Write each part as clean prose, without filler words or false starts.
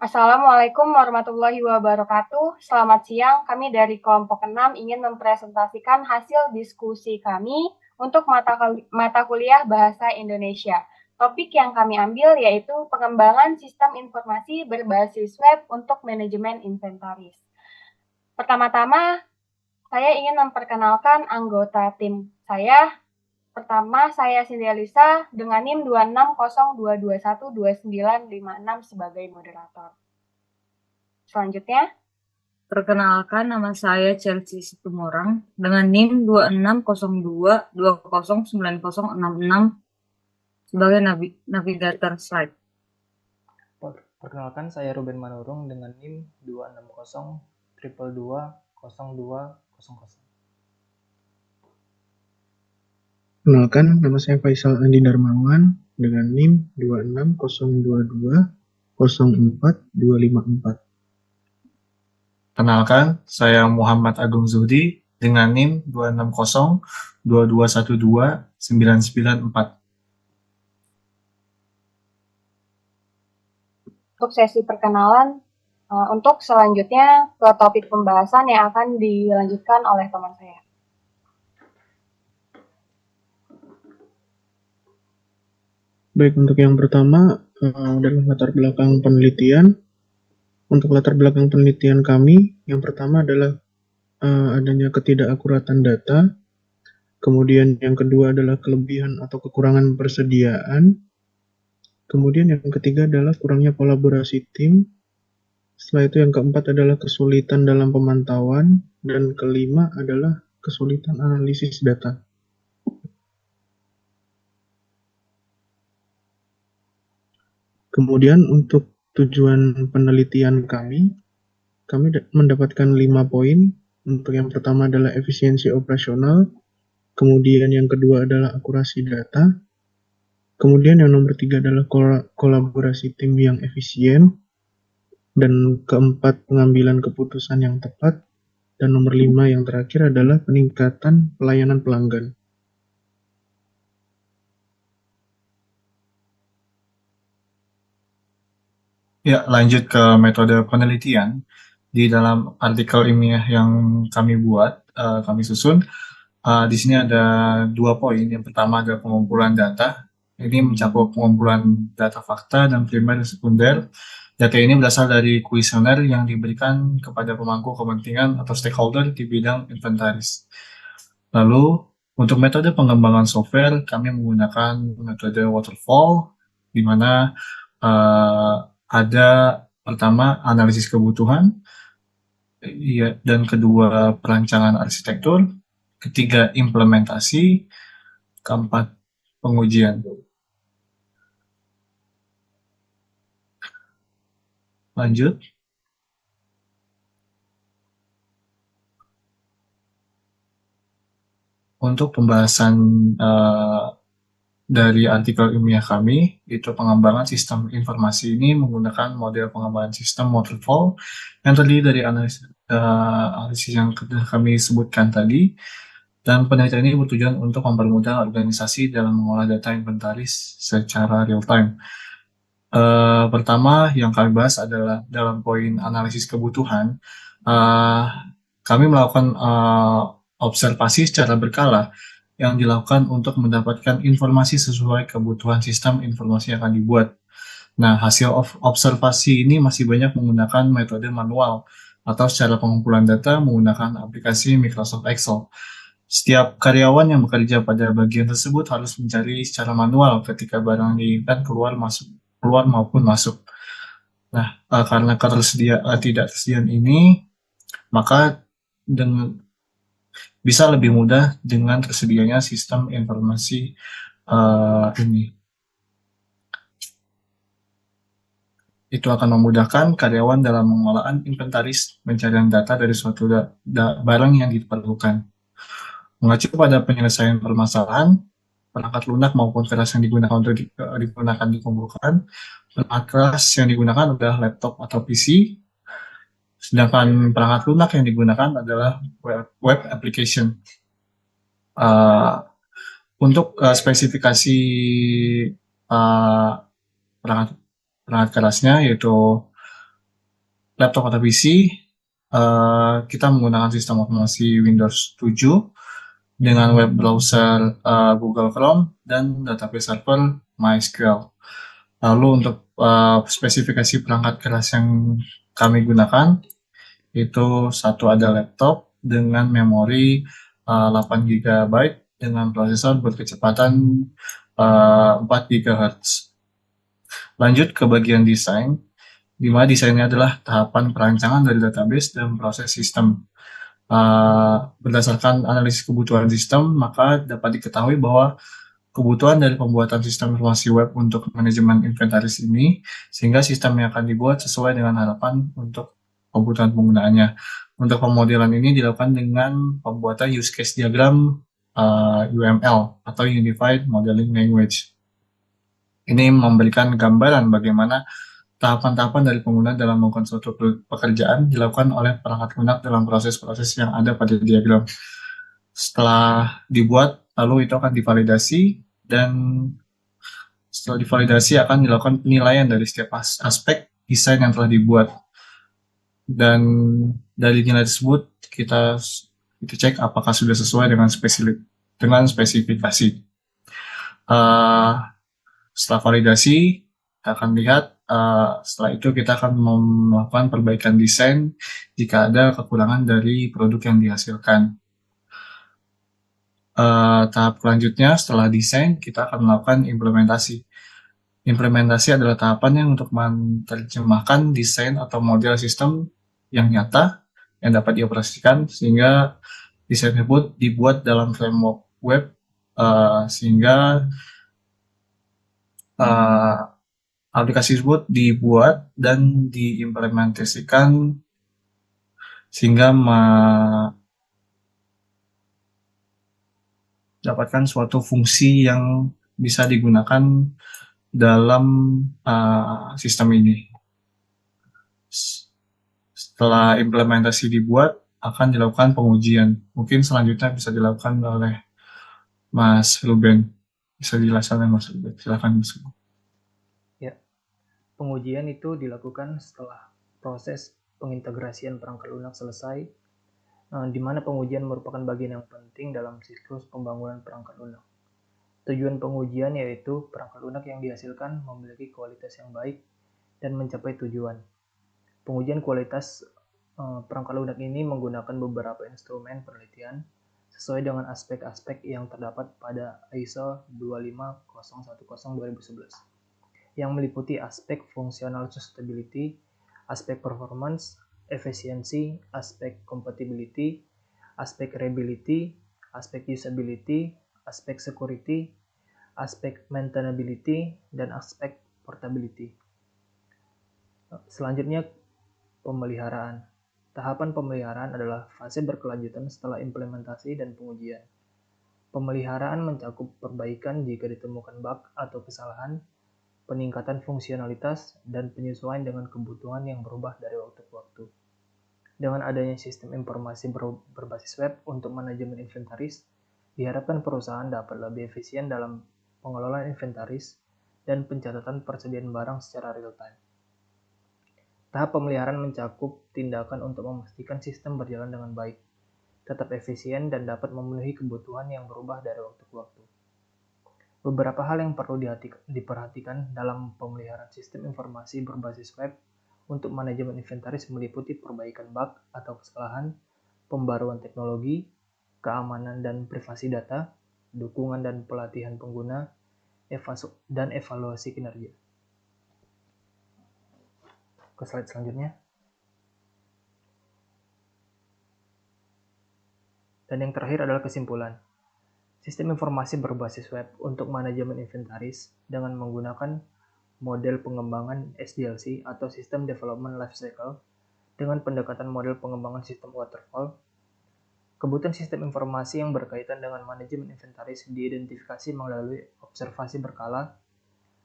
Assalamualaikum warahmatullahi wabarakatuh. Selamat siang, kami dari kelompok 6 ingin mempresentasikan hasil diskusi kami untuk mata kuliah Bahasa Indonesia. Topik yang kami ambil yaitu pengembangan sistem informasi berbasis web untuk manajemen inventaris. Pertama-tama, saya ingin memperkenalkan anggota tim saya. Pertama, saya Cynthia Lisa dengan NIM 2602212956 sebagai moderator. Selanjutnya, Perkenalkan, nama saya Chelsea Situmorang dengan NIM 2602209066 sebagai navigator slide. Perkenalkan, saya Ruben Manurung dengan NIM 26022220200. Kenalkan, nama saya Faisal Andi Darmawan dengan NIM 26022204254. Kenalkan, saya Muhammad Agung Zuhdi dengan NIM 26022129994. untuk sesi perkenalan, untuk selanjutnya ke topik pembahasan yang akan dilanjutkan oleh teman saya. Baik, untuk yang pertama adalah latar belakang penelitian. Untuk latar belakang penelitian kami, yang pertama adalah adanya ketidakakuratan data. Kemudian yang kedua adalah kelebihan atau kekurangan persediaan. Kemudian yang ketiga adalah kurangnya kolaborasi tim. Setelah itu yang keempat adalah kesulitan dalam pemantauan. Dan kelima adalah kesulitan analisis data. Kemudian untuk tujuan penelitian kami mendapatkan 5 poin. Untuk yang pertama adalah efisiensi operasional, kemudian yang kedua adalah akurasi data, kemudian yang nomor 3 adalah kolaborasi tim yang efisien, dan keempat pengambilan keputusan yang tepat, dan nomor 5 yang terakhir adalah peningkatan pelayanan pelanggan. Ya, lanjut ke metode penelitian. Di dalam artikel ilmiah yang kami buat, kami susun, di sini ada 2 poin. Yang pertama adalah pengumpulan data. Ini mencakup pengumpulan data fakta dan primer dan sekunder. Data ini berasal dari kuesioner yang diberikan kepada pemangku kepentingan atau stakeholder di bidang inventaris. Lalu, untuk metode pengembangan software, kami menggunakan metode waterfall, di mana ada pertama analisis kebutuhan, dan kedua perancangan arsitektur, ketiga implementasi, keempat pengujian. Lanjut. Untuk pembahasan dari artikel ilmiah kami, itu pengembangan sistem informasi ini menggunakan model pengembangan sistem waterfall yang terdiri dari analisis yang kami sebutkan tadi, dan penelitian ini bertujuan untuk mempermudah organisasi dalam mengolah data inventaris secara real time. Pertama yang kami bahas adalah dalam poin analisis kebutuhan, kami melakukan observasi secara berkala yang dilakukan untuk mendapatkan informasi sesuai kebutuhan sistem informasi yang akan dibuat. Nah, hasil observasi ini masih banyak menggunakan metode manual atau secara pengumpulan data menggunakan aplikasi Microsoft Excel. Setiap karyawan yang bekerja pada bagian tersebut harus mencari secara manual ketika barang diinginkan keluar maupun masuk. Nah, karena tidak tersediaan ini, maka bisa lebih mudah dengan tersedianya sistem informasi ini. Itu akan memudahkan karyawan dalam pengolahan inventaris pencarian data dari suatu barang yang diperlukan. Mengacu pada penyelesaian permasalahan, perangkat lunak maupun keras yang digunakan untuk dikumpulkan. Perangkat keras yang digunakan adalah laptop atau PC, sedangkan perangkat lunak yang digunakan adalah web application. Untuk spesifikasi perangkat kerasnya, yaitu laptop atau PC, kita menggunakan sistem operasi Windows 7 dengan web browser Google Chrome dan database server MySQL. Lalu untuk spesifikasi perangkat keras yang kami gunakan, itu satu ada laptop dengan memori 8 GB dengan prosesor berkecepatan 4 GHz. Lanjut ke bagian desain, di mana desainnya adalah tahapan perancangan dari database dan proses sistem. Berdasarkan analisis kebutuhan sistem, maka dapat diketahui bahwa kebutuhan dari pembuatan sistem informasi web untuk manajemen inventaris ini, sehingga sistem yang akan dibuat sesuai dengan harapan untuk kebutuhan penggunaannya. Untuk pemodelan ini dilakukan dengan pembuatan use case diagram UML atau Unified Modeling Language. Ini memberikan gambaran bagaimana tahapan-tahapan dari pengguna dalam melakukan suatu pekerjaan dilakukan oleh perangkat lunak dalam proses-proses yang ada pada diagram. Setelah dibuat, lalu itu akan divalidasi, dan setelah divalidasi akan dilakukan penilaian dari setiap aspek desain yang telah dibuat. Dan dari nilai tersebut kita cek apakah sudah sesuai dengan spesifikasi. Setelah validasi, kita akan lihat, setelah itu kita akan melakukan perbaikan desain jika ada kekurangan dari produk yang dihasilkan. Tahap selanjutnya setelah desain, kita akan melakukan implementasi. Implementasi adalah tahapan yang untuk menerjemahkan desain atau model sistem yang nyata yang dapat dioperasikan, sehingga desain tersebut dibuat dalam framework web, sehingga aplikasi tersebut dibuat dan diimplementasikan sehingga mendapatkan suatu fungsi yang bisa digunakan dalam sistem ini. Setelah implementasi dibuat, akan dilakukan pengujian. Mungkin selanjutnya bisa dilakukan oleh Mas Ruben. Bisa dijelaskan oleh Mas Ruben. Silakan Mas Ruben. Pengujian itu dilakukan setelah proses pengintegrasian perangkat lunak selesai, di mana pengujian merupakan bagian yang penting dalam siklus pembangunan perangkat lunak. Tujuan pengujian yaitu perangkat lunak yang dihasilkan memiliki kualitas yang baik dan mencapai tujuan. Pengujian kualitas perangkat lunak ini menggunakan beberapa instrumen penelitian sesuai dengan aspek-aspek yang terdapat pada ISO 25010-2011. Yang meliputi aspek fungsional sustainability, aspek performance, efisiensi, aspek compatibility, aspek reliability, aspek usability, aspek security, aspek maintainability, dan aspek portability. Selanjutnya, pemeliharaan. Tahapan pemeliharaan adalah fase berkelanjutan setelah implementasi dan pengujian. Pemeliharaan mencakup perbaikan jika ditemukan bug atau kesalahan, peningkatan fungsionalitas, dan penyesuaian dengan kebutuhan yang berubah dari waktu ke waktu. Dengan adanya sistem informasi berbasis web untuk manajemen inventaris, diharapkan perusahaan dapat lebih efisien dalam pengelolaan inventaris dan pencatatan persediaan barang secara real-time. Tahap pemeliharaan mencakup tindakan untuk memastikan sistem berjalan dengan baik, tetap efisien, dan dapat memenuhi kebutuhan yang berubah dari waktu ke waktu. Beberapa hal yang perlu diperhatikan dalam pemeliharaan sistem informasi berbasis web untuk manajemen inventaris meliputi perbaikan bug atau kesalahan, pembaruan teknologi, keamanan dan privasi data, dukungan dan pelatihan pengguna, dan evaluasi kinerja. Ke slide selanjutnya. Dan yang terakhir adalah kesimpulan. Sistem informasi berbasis web untuk manajemen inventaris dengan menggunakan model pengembangan SDLC atau System Development Lifecycle dengan pendekatan model pengembangan sistem waterfall. Kebutuhan sistem informasi yang berkaitan dengan manajemen inventaris diidentifikasi melalui observasi berkala.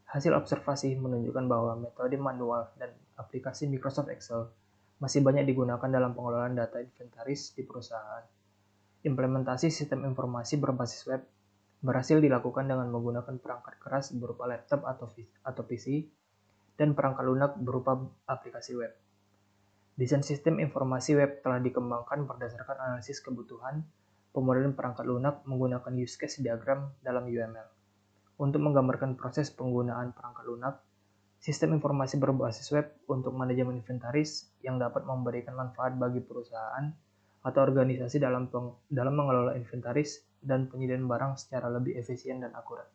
Hasil observasi menunjukkan bahwa metode manual dan aplikasi Microsoft Excel masih banyak digunakan dalam pengelolaan data inventaris di perusahaan. Implementasi sistem informasi berbasis web berhasil dilakukan dengan menggunakan perangkat keras berupa laptop atau PC dan perangkat lunak berupa aplikasi web. Desain sistem informasi web telah dikembangkan berdasarkan analisis kebutuhan, pemodelan perangkat lunak menggunakan use case diagram dalam UML. Untuk menggambarkan proses penggunaan perangkat lunak, sistem informasi berbasis web untuk manajemen inventaris yang dapat memberikan manfaat bagi perusahaan atau organisasi dalam mengelola inventaris dan penyediaan barang secara lebih efisien dan akurat.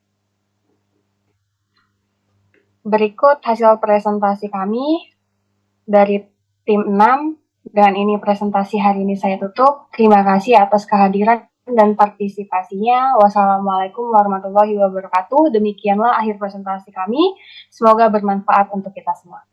Berikut hasil presentasi kami dari tim 6. Dengan ini presentasi hari ini saya tutup. Terima kasih atas kehadiran dan partisipasinya. Wassalamualaikum warahmatullahi wabarakatuh. Demikianlah akhir presentasi kami. Semoga bermanfaat untuk kita semua.